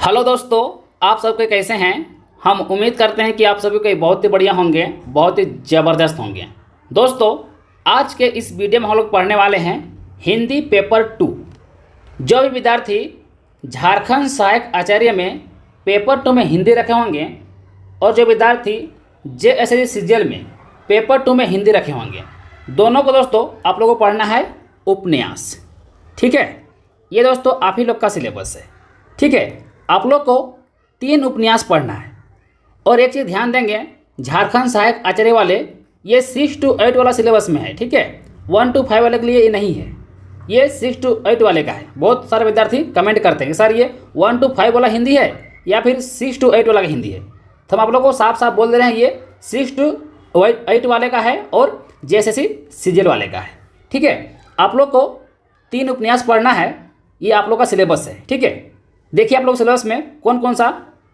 Hello दोस्तों, आप सबके कैसे हैं। हम उम्मीद करते हैं कि आप सभी के बहुत ही बढ़िया होंगे, बहुत ही ज़बरदस्त होंगे। दोस्तों, आज के इस वीडियो में हम लोग पढ़ने वाले हैं हिंदी पेपर 2। जो भी विद्यार्थी झारखंड सहायक आचार्य में पेपर 2 में हिंदी रखे होंगे और जो विद्यार्थी JSSC सीजीएल में पेपर 2 में हिंदी रखे होंगे, दोनों को दोस्तों आप लोगों को पढ़ना है उपन्यास। ठीक है, ये दोस्तों आप ही लोग का सिलेबस है। ठीक है, आप लोग को 3 उपन्यास पढ़ना है। और एक चीज़ ध्यान देंगे, झारखंड सहायक आचार्य वाले ये 6 to 8 वाला सिलेबस में है। ठीक है, 1 to 5 वाले के लिए ये नहीं है, ये 6 to 8 वाले का है। बहुत सारे विद्यार्थी कमेंट करते हैं सर ये 1 to 5 वाला हिंदी है या फिर 6 to 8 वाला हिंदी है। तो हम आप लोग को साफ साफ बोल दे रहे हैं ये 6 to 8 वाले का है और JSSC सीजीएल वाले का है। ठीक है, आप लोग को 3 उपन्यास पढ़ना है, ये आप लोग का सिलेबस है। ठीक है, देखिए आप लोग सिलेबस में कौन कौन सा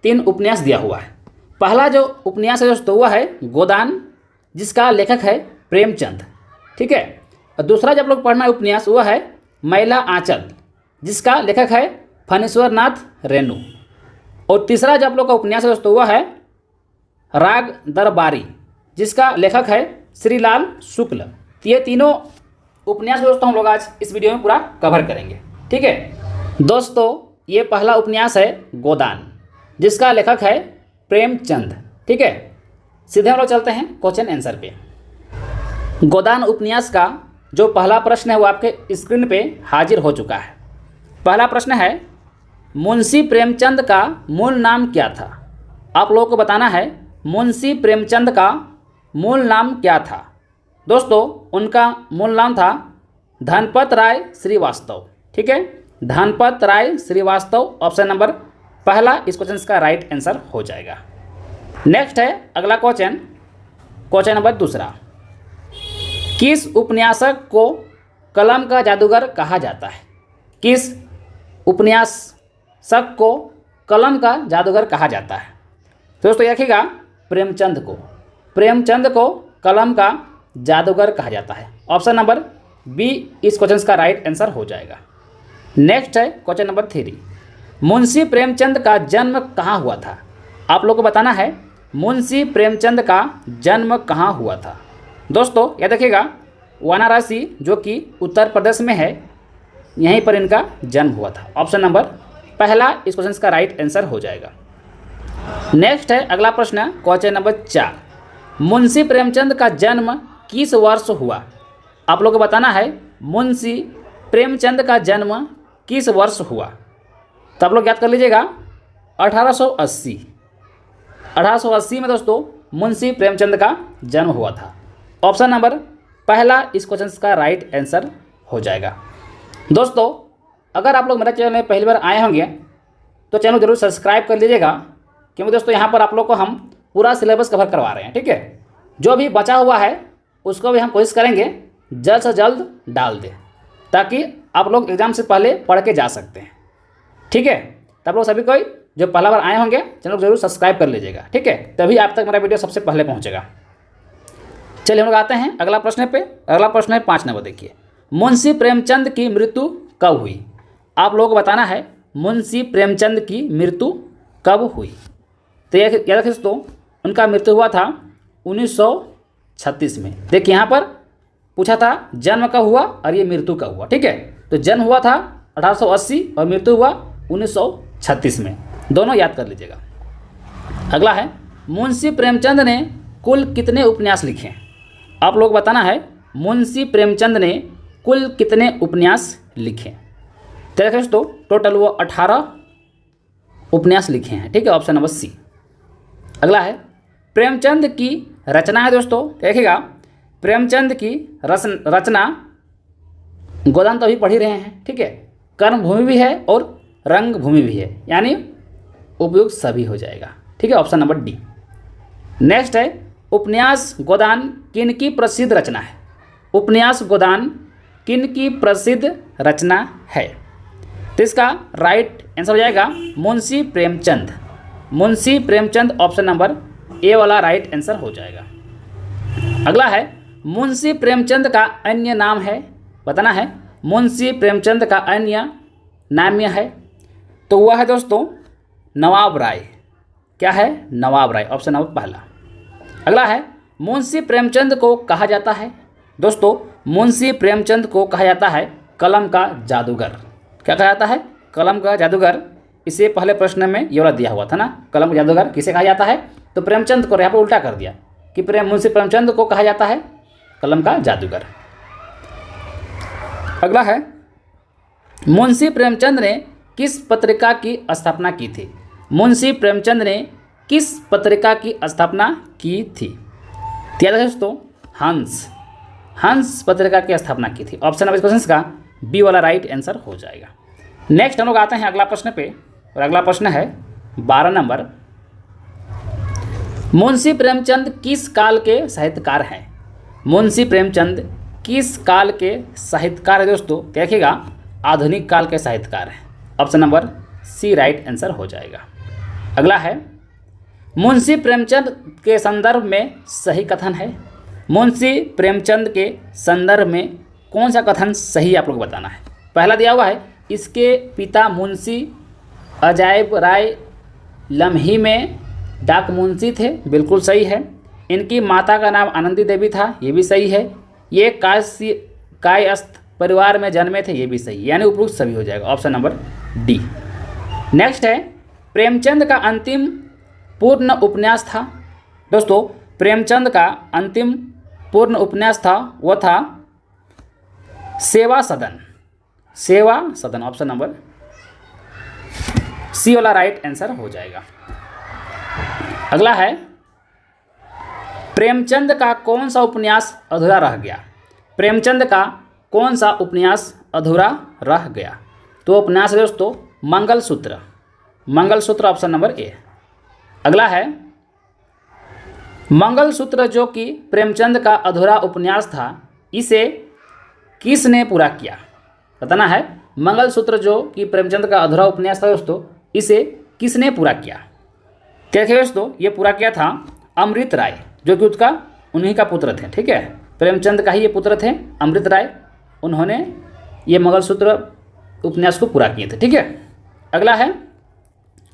3 उपन्यास दिया हुआ है। पहला जो उपन्यास है दोस्तों वह है गोदान, जिसका लेखक है प्रेमचंद। ठीक है, और दूसरा जब लोग पढ़ना है उपन्यास वह है मैला आंचल, जिसका लेखक है फणीश्वर नाथ रेणु। और तीसरा जब लोग का उपन्यास है दोस्तों वह है राग दरबारी, जिसका लेखक है श्रीलाल शुक्ल। तो ये तीनों उपन्यास दोस्तों हम लोग आज इस वीडियो में पूरा कवर करेंगे। ठीक है दोस्तों, ये पहला उपन्यास है गोदान, जिसका लेखक है प्रेमचंद। ठीक है, सीधे हम लोग चलते हैं क्वेश्चन आंसर पे। गोदान उपन्यास का जो पहला प्रश्न है वो आपके स्क्रीन पे हाजिर हो चुका है। पहला प्रश्न है, मुंशी प्रेमचंद का मूल नाम क्या था। आप लोगों को बताना है मुंशी प्रेमचंद का मूल नाम क्या था। दोस्तों, उनका मूल नाम था धनपत राय श्रीवास्तव। ठीक है, धनपत राय श्रीवास्तव ऑप्शन नंबर पहला इस क्वेश्चन का राइट आंसर हो जाएगा। नेक्स्ट है अगला क्वेश्चन, क्वेश्चन नंबर दूसरा, किस उपन्यासक को कलम का जादूगर कहा जाता है। किस उपन्यासक को कलम का जादूगर कहा जाता है। तो दोस्तों देखिएगा, प्रेमचंद को, प्रेमचंद को कलम का जादूगर कहा जाता है। ऑप्शन नंबर बी इस क्वेश्चन का राइट आंसर हो जाएगा। नेक्स्ट है क्वेश्चन नंबर 3, मुंशी प्रेमचंद का जन्म कहाँ हुआ था। आप लोग को बताना है मुंशी प्रेमचंद का जन्म कहाँ हुआ था। दोस्तों यह देखिएगा, वाराणसी जो कि उत्तर प्रदेश में है, यहीं पर इनका जन्म हुआ था। ऑप्शन नंबर पहला इस क्वेश्चन का राइट आंसर हो जाएगा। नेक्स्ट है अगला प्रश्न, क्वेश्चन नंबर 4, मुंशी प्रेमचंद का जन्म किस वर्ष हुआ। आप लोग को बताना है मुंशी प्रेमचंद का जन्म किस वर्ष हुआ। तो आप लोग याद कर लीजिएगा 1880। 1880 में दोस्तों मुंशी प्रेमचंद का जन्म हुआ था। ऑप्शन नंबर पहला इस क्वेश्चन का राइट आंसर हो जाएगा। दोस्तों, अगर आप लोग मेरे चैनल में पहली बार आए होंगे तो चैनल जरूर सब्सक्राइब कर लीजिएगा, क्योंकि दोस्तों यहाँ पर आप लोग को हम पूरा सिलेबस कवर करवा रहे हैं। ठीक है, जो भी बचा हुआ है उसको भी हम कोशिश करेंगे जल्द से जल्द डाल दें, ताकि आप लोग एग्ज़ाम से पहले पढ़ के जा सकते हैं। ठीक है, तब लोग सभी कोई जो पहला बार आए होंगे चैनल को जरूर सब्सक्राइब कर लीजिएगा। ठीक है, तभी आप तक मेरा वीडियो सबसे पहले पहुंचेगा। चलिए हम लोग आते हैं अगला प्रश्न पे। अगला प्रश्न है 5 नंबर। देखिए, मुंशी प्रेमचंद की मृत्यु कब हुई। आप लोगों को बताना है मुंशी प्रेमचंद की मृत्यु कब हुई। तो याद रखिए दोस्तों, उनका मृत्यु हुआ था 1936 में। देखिए यहाँ पर पूछा था जन्म कब हुआ और ये मृत्यु कब हुआ। ठीक है, तो जन्म हुआ था 1880 और मृत्यु हुआ 1936 में, दोनों याद कर लीजिएगा। अगला है, मुंशी प्रेमचंद ने कुल कितने उपन्यास लिखे। आप लोग बताना है मुंशी प्रेमचंद ने कुल कितने उपन्यास लिखे। तो देखिए दोस्तों, टोटल वो 18 उपन्यास लिखे हैं। ठीक है, ऑप्शन नंबर सी। अगला है, प्रेमचंद की रचना है। दोस्तों देखिएगा, प्रेमचंद की रचना गोदान तो अभी पढ़ ही रहे हैं। ठीक है, कर्मभूमि भी है और रंगभूमि भी है, यानी उपयुक्त सभी हो जाएगा। ठीक है, ऑप्शन नंबर डी। नेक्स्ट है, उपन्यास गोदान किन की प्रसिद्ध रचना है। उपन्यास गोदान किन की प्रसिद्ध रचना है। तो इसका राइट आंसर हो जाएगा Munshi Premchand. Munshi Premchand option number A वाला राइट आंसर हो जाएगा। अगला है, मुंशी प्रेमचंद का अन्य नाम है। बताना है मुंशी प्रेमचंद का अन्य नाम्य है। तो वह है दोस्तों नवाब राय। क्या है? नवाब राय, ऑप्शन नंबर पहला। अगला है मुंशी प्रेमचंद को कहा जाता है, दोस्तों मुंशी प्रेमचंद को कहा जाता है कलम का जादूगर। क्या कहा जाता है? कलम का जादूगर। इसे पहले प्रश्न में ये वाला दिया हुआ था ना, कलम का जादूगर किसे कहा जाता है, तो प्रेमचंद को यहाँ पर उल्टा कर दिया कि मुंशी प्रेमचंद को कहा जाता है कलम का जादूगर। अगला है मुंशी प्रेमचंद ने किस पत्रिका की स्थापना की थी? मुंशी प्रेमचंद ने किस पत्रिका की स्थापना की थी? याद है दोस्तों, हंस पत्रिका की स्थापना की थी। ऑप्शन नंबर इस क्वेश्चन का बी वाला राइट आंसर हो जाएगा। नेक्स्ट हम लोग आते हैं अगला प्रश्न पे, और अगला प्रश्न है 12 नंबर। मुंशी प्रेमचंद किस काल के साहित्यकार हैं? मुंशी प्रेमचंद किस काल के साहित्यकार है दोस्तों? देखिएगा, आधुनिक काल के साहित्यकार हैं। Option number C right answer हो जाएगा। अगला है मुंशी प्रेमचंद के संदर्भ में सही कथन है। मुंशी प्रेमचंद के संदर्भ में कौन सा कथन सही आप लोग बताना है। पहला दिया हुआ है इसके पिता मुंशी अजायब राय लम्ही में डाक मुंशी थे, बिल्कुल सही है। इनकी माता का नाम आनंदी देवी था, ये भी सही है। ये कायस्थ परिवार में जन्मे थे, ये भी सही, यानी उपयुक्त सभी हो जाएगा। Option number D. नेक्स्ट है प्रेमचंद का अंतिम पूर्ण उपन्यास था। दोस्तों प्रेमचंद का अंतिम पूर्ण उपन्यास था, वह था सेवा सदन। सेवा सदन, ऑप्शन नंबर सी वाला राइट आंसर हो जाएगा। अगला है प्रेमचंद का कौन सा उपन्यास अधूरा रह गया? प्रेमचंद का कौन सा उपन्यास अधूरा रह गया? तो उपन्यास है दोस्तों mangalsutra. Mangalsutra option number A. अगला है मंगलसूत्र जो कि प्रेमचंद का अधूरा उपन्यास था, इसे किसने पूरा किया? बताना है। मंगलसूत्र जो कि प्रेमचंद का अधूरा उपन्यास था दोस्तों, इसे किसने पूरा किया? देखिए दोस्तों, ये पूरा किया था अमृत राय, जो कि उसका उन्हीं का पुत्र थे। ठीक है, प्रेमचंद का ही ये पुत्र थे अमृत राय, उन्होंने ये मंगलसूत्र उपन्यास को पूरा किए थे। ठीक है, अगला है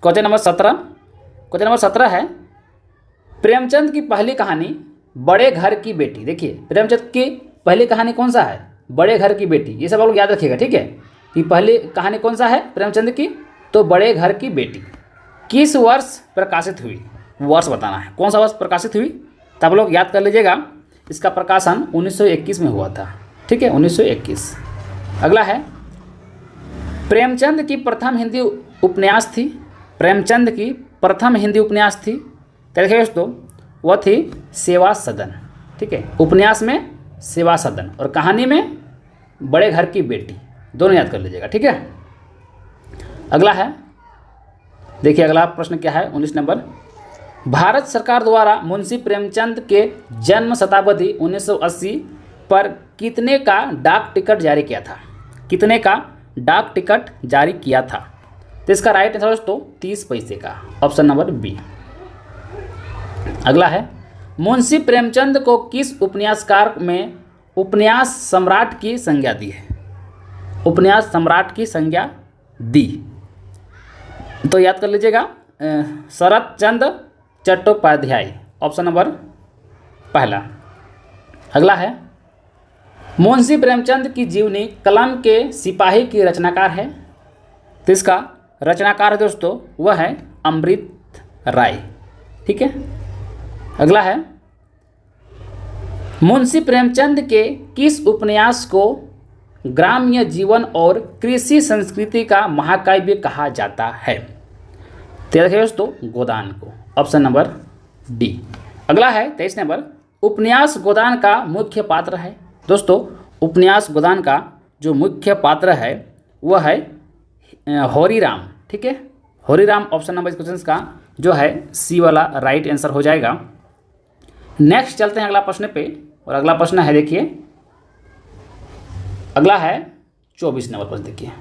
क्वेश्चन नंबर 17। क्वेश्चन नंबर 17 है प्रेमचंद की पहली कहानी बड़े घर की बेटी। देखिए प्रेमचंद की पहली कहानी कौन सा है? बड़े घर की बेटी। ये सब आप लोग याद रखिएगा, ठीक है, कि पहली कहानी कौन सा है प्रेमचंद की? तो बड़े घर की बेटी किस वर्ष प्रकाशित हुई? वर्ष बताना है, कौन सा वर्ष प्रकाशित हुई, तो आप लोग याद कर लीजिएगा। इसका प्रकाशन 1921 में हुआ था। ठीक है, 1921। अगला है प्रेमचंद की प्रथम हिंदी उपन्यास थी। प्रेमचंद की प्रथम हिंदी उपन्यास थी, देखिए दोस्तों, वह थी सेवा सदन। ठीक है, उपन्यास में सेवा सदन और कहानी में बड़े घर की बेटी, दोनों याद कर लीजिएगा। ठीक है, अगला है, देखिए अगला प्रश्न क्या है 19 नंबर। भारत सरकार द्वारा मुंशी प्रेमचंद के जन्म शताब्दी 1980 पर कितने का डाक टिकट जारी किया था? कितने का डाक टिकट जारी किया था? तो इसका राइट आंसर दोस्तों 30 पैसे का, ऑप्शन नंबर बी। अगला है मुंशी प्रेमचंद को किस उपन्यासकार में उपन्यास सम्राट की संज्ञा दी है? उपन्यास सम्राट की संज्ञा दी, तो याद कर लीजिएगा शरत चंद्र चट्टोपाध्याय, ऑप्शन नंबर पहला। अगला है मुंशी प्रेमचंद की जीवनी कलम के सिपाही की रचनाकार है, तो इसका रचनाकार है दोस्तों वह है अमृत राय। ठीक है, अगला है मुंशी प्रेमचंद के किस उपन्यास को ग्राम्य जीवन और कृषि संस्कृति का महाकाव्य कहा जाता है? तो देखिए दोस्तों गोदान को, ऑप्शन नंबर डी। अगला है 23 नंबर। उपन्यास गोदान का मुख्य पात्र है। दोस्तों उपन्यास गोदान का जो मुख्य पात्र है वह है हौरीराम। ठीक है, हौरीराम ऑप्शन नंबर इस क्वेश्चन का जो है सी वाला राइट आंसर हो जाएगा। नेक्स्ट चलते हैं अगला प्रश्न पे, और अगला प्रश्न है देखिए, अगला है 24 नंबर प्रश्न। देखिए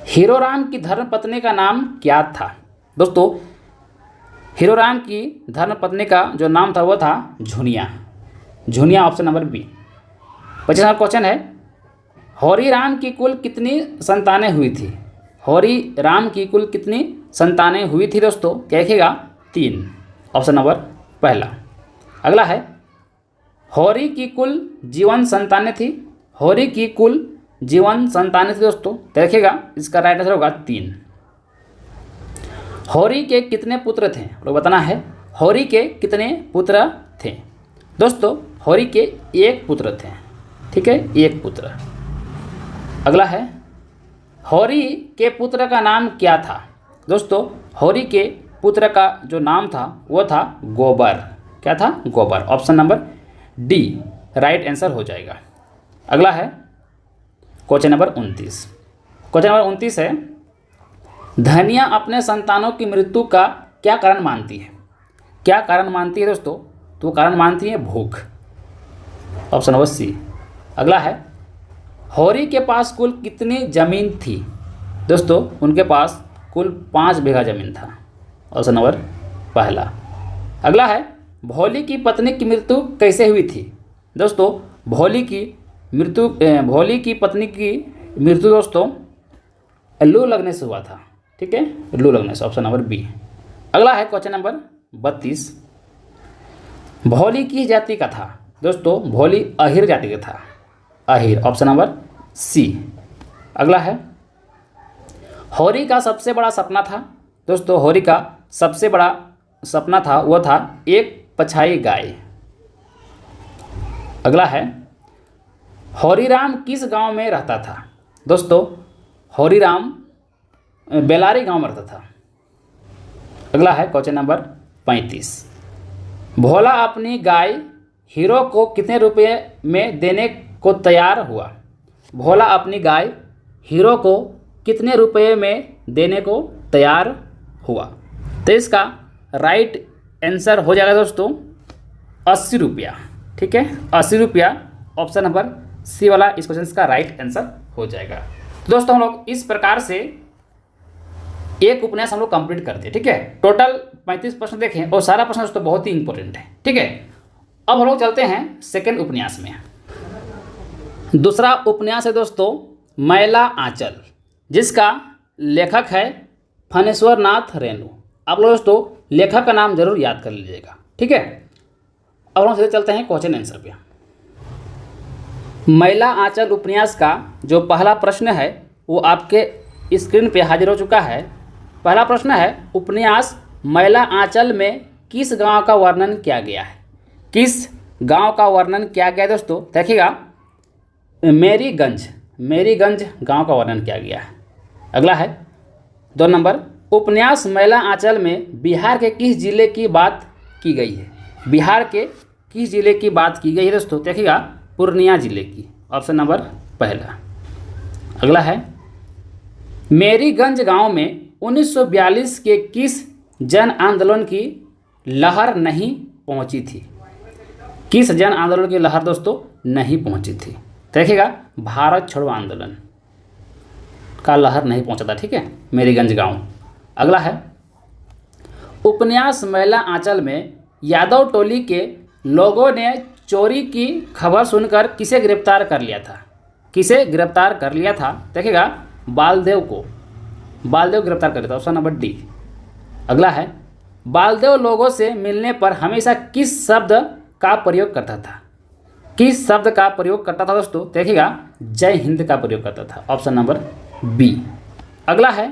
हीरोराम की धर्मपत्नी का नाम क्या था? दोस्तों हीरोराम की धर्मपत्नी का जो नाम था वह था Jhuniya. Jhuniya option number B. 25 number question है हौरीराम की कुल कितनी संतानें हुई थी? हौरी राम की कुल कितनी संतानें हुई थी दोस्तों? क्या लिखिएगा? 3, ऑप्शन नंबर पहला। अगला है हौरी की कुल जीवन संतानें थी, हौरी की कुल जीवन संतानें थी दोस्तों, तो लिखिएगा इसका राइट आंसर होगा 3। हौरी के कितने पुत्र थे? लोग बताना है हौरी के कितने पुत्र थे। दोस्तों हौरी के 1 पुत्र थे, ठीक है, 1 पुत्र। अगला है हौरी के पुत्र का नाम क्या था? दोस्तों हौरी के पुत्र का जो नाम था वो था गोबर। क्या था? गोबर। Option number D right answer हो जाएगा। अगला है क्वेश्चन नंबर 29। क्वेश्चन नंबर 29 है धनिया अपने संतानों की मृत्यु का क्या कारण मानती है? क्या कारण मानती है दोस्तों? तो कारण मानती है भूख। Option number C. अगला है हौरी के पास कुल कितनी जमीन थी? दोस्तों उनके पास कुल 5 बीघा जमीन था। ऑप्शन नंबर पहला। अगला है भोली की पत्नी की मृत्यु कैसे हुई थी? दोस्तों भोली की पत्नी की मृत्यु दोस्तों लू लगने से हुआ था, ठीक है, लू लगने से। Option number B. अगला है क्वेश्चन नंबर 32। भोली किस जाति का था? दोस्तों भोली अहिर जाति का था, अहिर। Option number C. अगला है हौरी का सबसे बड़ा सपना था। दोस्तों हौरी का सबसे बड़ा सपना था वो था एक पछाई गाय। अगला है हौरीराम किस गांव में रहता था? दोस्तों हौरीराम बेलारी गांव में रहता था। अगला है क्वेश्चन नंबर 35। भोला अपनी गाय हीरो को कितने रुपए में देने को तैयार हुआ? भोला अपनी गाय हीरो को कितने रुपए में देने को तैयार हुआ? तो इसका राइट आंसर हो जाएगा दोस्तों 80 रुपया, ठीक है, 80 रुपया। ऑप्शन नंबर सी वाला इस क्वेश्चन का राइट आंसर हो जाएगा। तो दोस्तों हम लोग इस प्रकार से एक उपन्यास हम लोग कंप्लीट करते हैं, ठीक है। टोटल 35 प्रश्न देखें और सारा प्रश्न दोस्तों बहुत ही इंपॉर्टेंट है, ठीक है। अब हम लोग चलते हैं सेकंड उपन्यास में। दूसरा उपन्यास है दोस्तों मैला आंचल, जिसका लेखक है फणेश्वर नाथ रेणु। आप लोग दोस्तों लेखक का नाम जरूर याद कर लीजिएगा, ठीक है। अब हम सीधे चलते हैं क्वेश्चन आंसर पे। मैला आंचल उपन्यास का जो पहला प्रश्न है वो आपके स्क्रीन पे हाजिर हो चुका है। पहला प्रश्न है उपन्यास मैला आंचल में किस गांव का वर्णन किया गया है? किस गांव का वर्णन किया गया है दोस्तों? देखिएगा मेरीगंज गांव का वर्णन किया गया है। अगला है 2 नंबर उपन्यास मैला आंचल में बिहार के किस जिले की बात की गई है? बिहार के किस जिले की बात की गई है दोस्तों? देखिएगा पूर्णिया जिले की। ऑप्शन नंबर पहला। अगला है मेरीगंज गांव में 1942 के किस जन आंदोलन की लहर नहीं पहुंची थी? किस जन आंदोलन की लहर दोस्तों नहीं पहुंची थी? देखिएगा भारत छोड़ो आंदोलन का लहर नहीं पहुंचा था, ठीक है, मेरीगंज गांव। अगला है उपन्यास मैला आंचल में यादव टोली के लोगों ने चोरी की खबर सुनकर किसे गिरफ्तार कर लिया था? किसे गिरफ्तार कर लिया था? देखिएगा बालदेव को, बालदेव गिरफ्तार कर लिया था। Option number D. अगला है बालदेव लोगों से मिलने पर हमेशा किस शब्द का प्रयोग करता था? किस शब्द का प्रयोग करता था दोस्तों? देखिएगा जय हिंद का प्रयोग करता था। Option number B. अगला है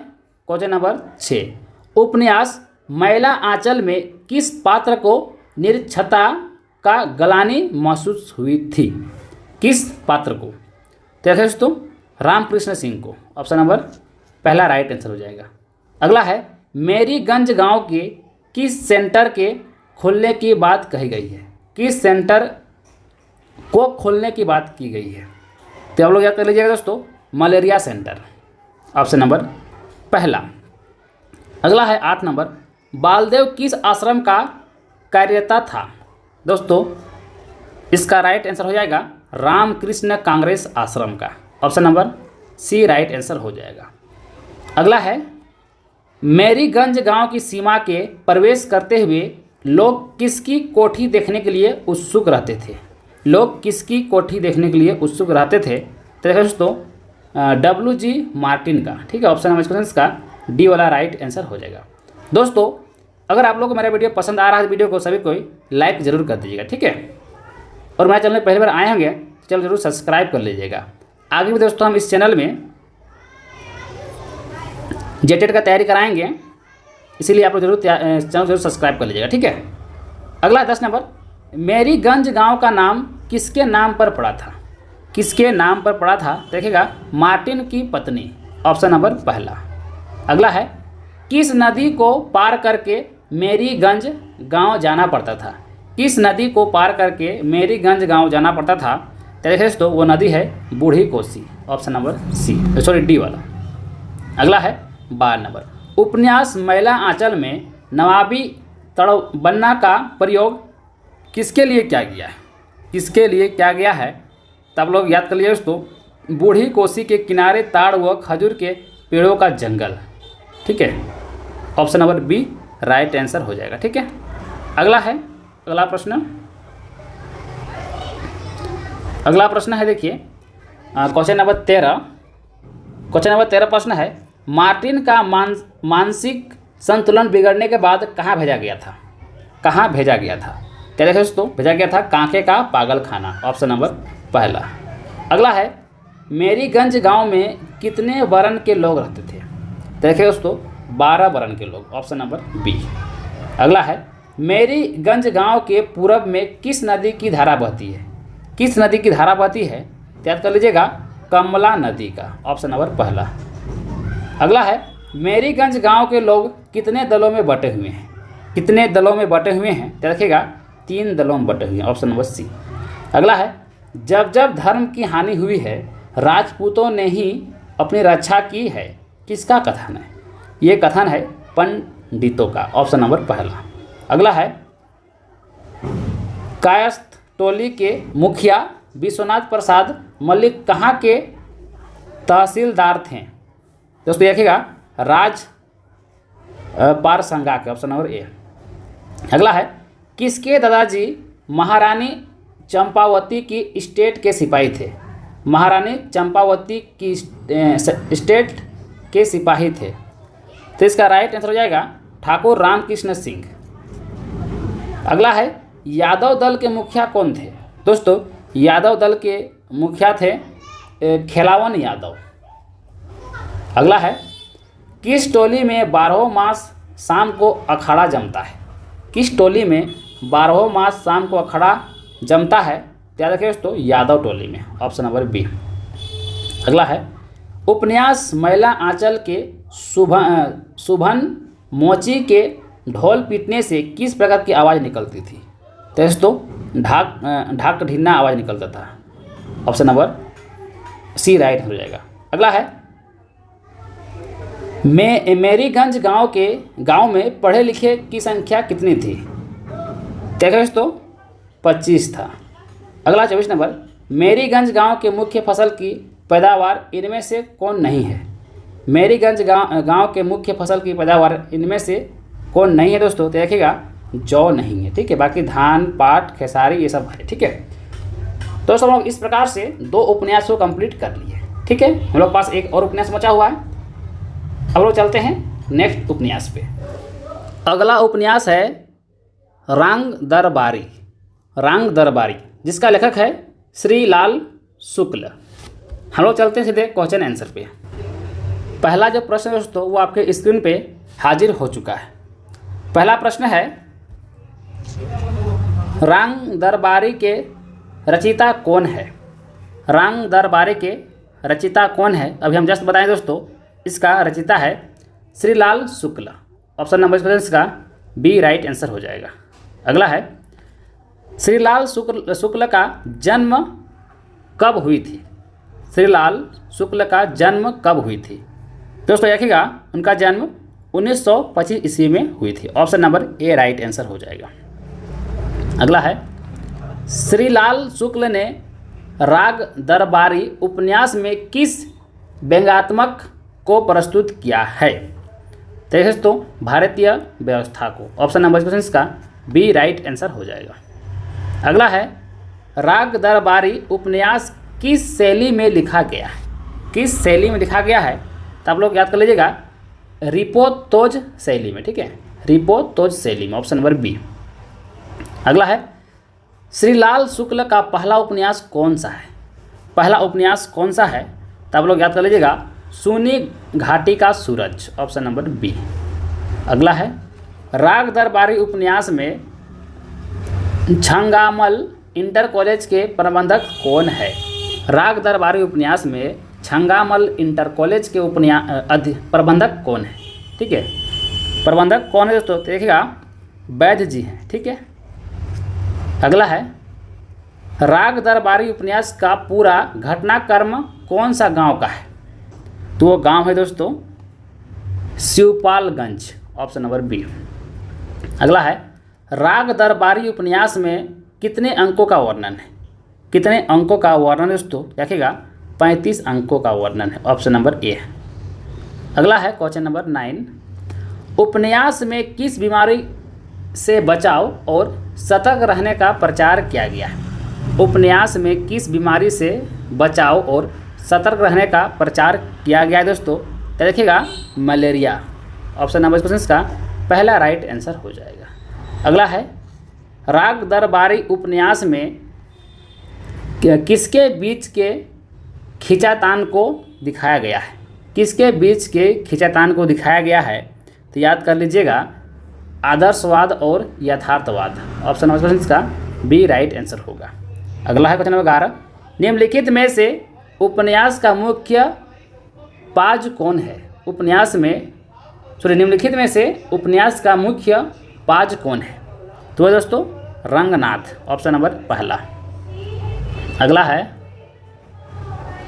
क्वेश्चन नंबर 6 उपन्यास मैला आंचल में किस पात्र को निरक्षरता का ग्लानि महसूस हुई थी? किस पात्र को? देखिए दोस्तों रामकृष्ण सिंह को। ऑप्शन नंबर पहला राइट आंसर हो जाएगा। अगला है मेरीगंज गांव के किस सेंटर के खुलने की बात कही गई है? किस सेंटर को खोलने की बात की गई है? तो आप लोग याद कर लीजिएगा दोस्तों मलेरिया सेंटर। ऑप्शन नंबर पहला। अगला है 8 नंबर बालदेव किस आश्रम का कार्यकर्ता था? दोस्तों इसका राइट आंसर हो जाएगा रामकृष्ण कांग्रेस आश्रम का। Option number C right answer हो जाएगा। अगला है मेरीगंज गांव की सीमा के प्रवेश करते हुए लोग किसकी कोठी देखने के लिए उत्सुक रहते थे? लोग किसकी कोठी देखने के लिए उत्सुक रहते थे? तो देखिए दोस्तों WG मार्टिन का। ठीक है, ऑप्शन नंबर इस क्वेश्चन का डी वाला राइट आंसर हो जाएगा। दोस्तों अगर आप लोग को मेरा वीडियो पसंद आ रहा है, वीडियो को सभी कोई लाइक ज़रूर कर दीजिएगा। ठीक है, और मेरे चैनल में पहली बार आए होंगे तो चैनल जरूर सब्सक्राइब कर लीजिएगा। आगे भी दोस्तों हम इस चैनल में जेटेट का तैयारी कराएंगे, इसीलिए आप लोग जरूर चैनल जरूर सब्सक्राइब कर लीजिएगा। ठीक है, अगला 10 नंबर, मेरीगंज गांव का नाम किसके नाम पर पड़ा था? किसके नाम पर पड़ा था? देखिएगा, मार्टिन की पत्नी, ऑप्शन नंबर पहला। अगला है, किस नदी को पार करके मेरीगंज गांव जाना पड़ता था? किस नदी को पार करके मेरीगंज गांव जाना पड़ता था? देखिए दोस्तों, वो नदी है Budhi Kosi, option number C, sorry D वाला। अगला है 12 नंबर, उपन्यास मैला आंचल में नवाबी तड़बन्ना का प्रयोग किसके लिए किया गया है? किसके लिए किया गया है? तब लोग याद कर लिए दोस्तों, बूढ़ी कोसी के किनारे ताड़ व खजूर के पेड़ों का जंगल। ठीक है, option number B right answer हो जाएगा। ठीक है, अगला है, अगला प्रश्न है, देखिए क्वेश्चन नंबर 13। क्वेश्चन नंबर 13 प्रश्न है, मार्टिन का मानसिक संतुलन बिगड़ने के बाद कहाँ भेजा गया था? कहाँ भेजा गया था? देखिए दोस्तों, भेजा गया था कांके का पागल खाना, ऑप्शन नंबर पहला। अगला है, मेरीगंज गांव में कितने वर्ण के लोग रहते थे? देखिए दोस्तों, 12 वर्ण के लोग, ऑप्शन नंबर बी। अगला है, मेरीगंज गांव के पूरब में किस नदी की धारा बहती है? किस नदी की धारा बहती है? याद कर लीजिएगा, कमला नदी का, ऑप्शन नंबर पहला। अगला है, मेरीगंज गांव के लोग कितने दलों में बटे हुए हैं? कितने दलों में बटे हुए हैं? तो रखिएगा 3 दलों में बटे हुए हैं, ऑप्शन नंबर सी। अगला है, जब जब धर्म की हानि हुई है राजपूतों ने ही अपनी रक्षा की है, किसका कथन है? ये कथन है पंडितों का, ऑप्शन नंबर पहला। अगला है, कायस्थ टोली के मुखिया विश्वनाथ प्रसाद मल्लिक कहाँ के तहसीलदार थे? दोस्तों देखिएगा, राज पारसंगा के, ऑप्शन नंबर ए। अगला है, किसके दादाजी महारानी चंपावती की स्टेट के सिपाही थे? महारानी चंपावती की स्टेट के सिपाही थे, तो इसका राइट आंसर हो जाएगा ठाकुर रामकृष्ण सिंह। अगला है, यादव दल के मुखिया कौन थे? दोस्तों यादव दल के मुखिया थे खेलावन यादव। अगला है, किस टोली में 12 मास शाम को अखाड़ा जमता है? किस टोली में 12 मास शाम को अखाड़ा जमता है? याद रखिए दोस्तों, यादव टोली में, ऑप्शन नंबर बी। अगला है, उपन्यास मैला आंचल के शुभन मोची के ढोल पीटने से किस प्रकार की आवाज़ निकलती थी? तो दोस्तों ढाक ढिन्ना आवाज़ निकलता था, ऑप्शन नंबर सी राइट हो जाएगा। अगला है, मेरीगंज गांव में पढ़े लिखे की संख्या कितनी थी? देखो दोस्तों 25 था। अगला 24 नंबर, मेरीगंज गांव के मुख्य फसल की पैदावार इनमें से कौन नहीं है? मेरीगंज गांव के मुख्य फसल की पैदावार इनमें से कौन नहीं है? दोस्तों तो देखिएगा, जौ नहीं है। ठीक है, बाकी धान, पाट, खेसारी ये सब है। ठीक है दोस्तों, हम लोग इस प्रकार से 2 उपन्यास को कंप्लीट कर लिए। ठीक है, हम लोग पास एक और उपन्यास बचा हुआ है। अब लोग चलते हैं नेक्स्ट उपन्यास पे। अगला उपन्यास है रंग दरबारी। रंग दरबारी, जिसका लेखक है श्रीलाल शुक्ल। हम लोग चलते हैं सीधे क्वेश्चन आंसर पे। पहला जो प्रश्न है दोस्तों वो आपके स्क्रीन पे हाजिर हो चुका है। पहला प्रश्न है, रंग दरबारी के रचयिता कौन है? रंग दरबारी के रचयिता कौन है? अभी हम जस्ट बताएं दोस्तों, इसका रचयिता है श्रीलाल शुक्ल। ऑप्शन नंबर क्वेश्चन का बी राइट आंसर हो जाएगा। अगला है, श्रीलाल शुक्ल का जन्म कब हुई थी? श्रीलाल शुक्ल का जन्म कब हुई थी? दोस्तों देखिएगा, उनका जन्म 1925 ईस्वी में हुई थी। Option number A right answer हो जाएगा। अगला है, श्रीलाल शुक्ल ने राग दरबारी उपन्यास में किस व्यंग्यात्मक को प्रस्तुत किया है? तो दोस्तों भारतीय व्यवस्था को। ऑप्शन नंबर क्वेश्चन का बी राइट आंसर हो जाएगा। अगला है, राग दरबारी उपन्यास किस शैली में लिखा गया है? किस शैली में लिखा गया है, तो आप लोग याद कर लीजिएगा रिपोतोज शैली में। ठीक है, रिपोतोज शैली में, ऑप्शन नंबर बी। अगला है श्रीलाल शुक्ल का पहला उपन्यास कौन सा है? पहला उपन्यास कौन सा है, तो आप लोग याद कर लीजिएगा सूनी घाटी का सूरज, ऑप्शन नंबर बी। अगला है राग दरबारी उपन्यास में छंगामल इंटर कॉलेज के प्रबंधक कौन है? राग दरबारी उपन्यास में छंगामल इंटर कॉलेज के प्रबंधक कौन है? ठीक है, प्रबंधक कौन है दोस्तों? देखिएगा वैद्य जी हैं। ठीक है, अगला है राग दरबारी उपन्यास का पूरा घटनाक्रम कौन सा गांव का है? तो वो गांव है दोस्तों शिवपालगंज, ऑप्शन नंबर बी। अगला है राग दरबारी उपन्यास में कितने अंकों का वर्णन है? कितने अंकों का वर्णन है दोस्तों? देखिएगा 35 अंकों का वर्णन है, ऑप्शन नंबर ए। अगला है क्वेश्चन नंबर 9, उपन्यास में किस बीमारी से बचाव और सतर्क रहने का प्रचार किया गया है? उपन्यास में किस बीमारी से बचाव और सतर्क रहने का प्रचार किया गया है दोस्तों? तो देखिएगा मलेरिया, ऑप्शन नंबर इस क्वेश्चन का पहला राइट आंसर हो जाएगा। अगला है राग दरबारी उपन्यास में किसके बीच के खींचातान को दिखाया गया है? किसके बीच के खींचातान को दिखाया गया है? तो याद कर लीजिएगा आदर्शवाद और यथार्थवाद, ऑप्शन नंबर क्वेश्चन का बी राइट आंसर होगा। अगला है क्वेश्चन नंबर 11, निम्नलिखित में से उपन्यास का मुख्य पाज कौन है? निम्नलिखित में से उपन्यास का मुख्य पाज कौन है? तो दोस्तों रंगनाथ, ऑप्शन नंबर पहला।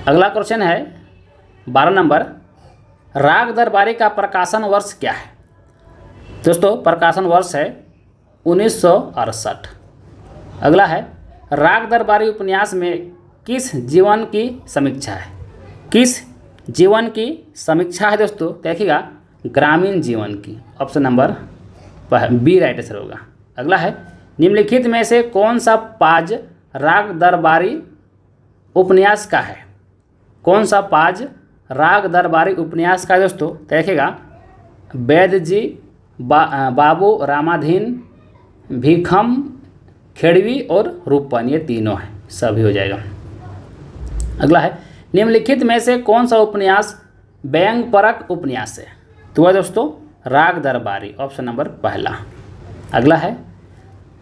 अगला क्वेश्चन है 12 नंबर, राग दरबारी का प्रकाशन वर्ष क्या है? दोस्तों प्रकाशन वर्ष है 1968। अगला है राग दरबारी उपन्यास में किस जीवन की समीक्षा है? किस जीवन की समीक्षा है दोस्तों? देखिएगा ग्रामीण जीवन की, option number B right answer होगा। अगला है निम्नलिखित में से कौन सा पाज राग दरबारी उपन्यास का है? कौन सा पाज राग दरबारी उपन्यास का है दोस्तों? देखिएगा वैद्य जी, बाबू रामाधीन, भीखम खेड़वी और रूपन, ये तीनों है, सभी हो जाएगा। अगला है निम्नलिखित में से कौन सा उपन्यास व्यंग्यपरक उपन्यास है? तो वह दोस्तों राग दरबारी, ऑप्शन नंबर पहला। अगला है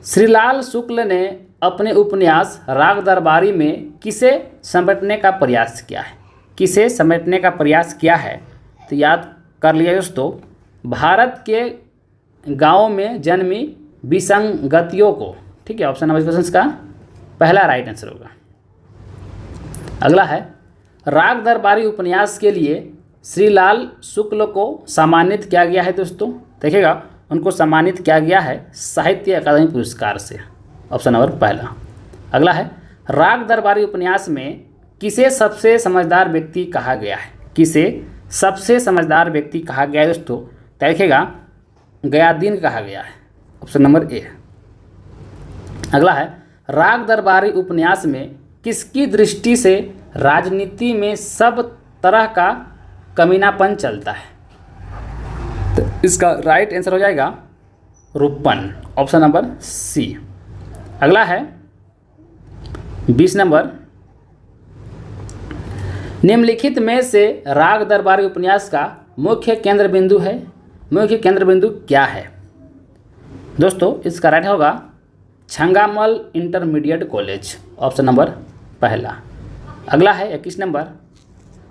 श्रीलाल शुक्ल ने अपने उपन्यास राग दरबारी में किसे समेटने का प्रयास किया है? किसे समेटने का प्रयास किया है? तो याद कर लिया दोस्तों भारत के गाँव में जन्मी विसंगतियों को। ठीक है, ऑप्शन नंबर क्वेश्चन का पहला राइट आंसर होगा। अगला है राग दरबारी उपन्यास के लिए श्रीलाल शुक्ल को सम्मानित किया गया है दोस्तों? देखिएगा उनको सम्मानित किया गया है साहित्य अकादमी पुरस्कार से, ऑप्शन नंबर पहला। अगला है राग दरबारी उपन्यास में किसे सबसे समझदार व्यक्ति कहा गया है? किसे सबसे समझदार व्यक्ति कहा गया है दोस्तों? देखिएगा गयादीन कहा गया है, ऑप्शन नंबर ए। अगला है राग दरबारी उपन्यास में किसकी दृष्टि से राजनीति में सब तरह का कमीनापन चलता है? तो इसका राइट आंसर हो जाएगा रूपन, ऑप्शन नंबर सी। अगला है 20 नंबर, निम्नलिखित में से राग दरबारी उपन्यास का मुख्य केंद्र बिंदु है? मुख्य केंद्र बिंदु क्या है दोस्तों? इसका राइट होगा छंगामल इंटरमीडिएट कॉलेज, ऑप्शन नंबर पहला। अगला है 21 नंबर,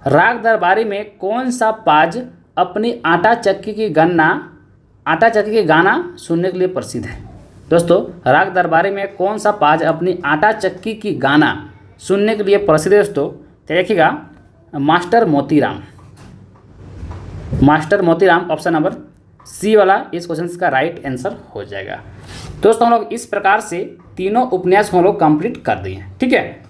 राग दरबारी में कौन सा पाज अपनी आटा चक्की की गाना सुनने के लिए प्रसिद्ध है? दोस्तों राग दरबारी में कौन सा पाज अपनी आटा चक्की की गाना सुनने के लिए प्रसिद्ध है दोस्तों? देखिएगा master Motiram, option number C वाला इस क्वेश्चन का राइट आंसर हो जाएगा। दोस्तों हम लोग इस प्रकार से तीनों उपन्यास हम लोग कंप्लीट कर दिए हैं। ठीक है,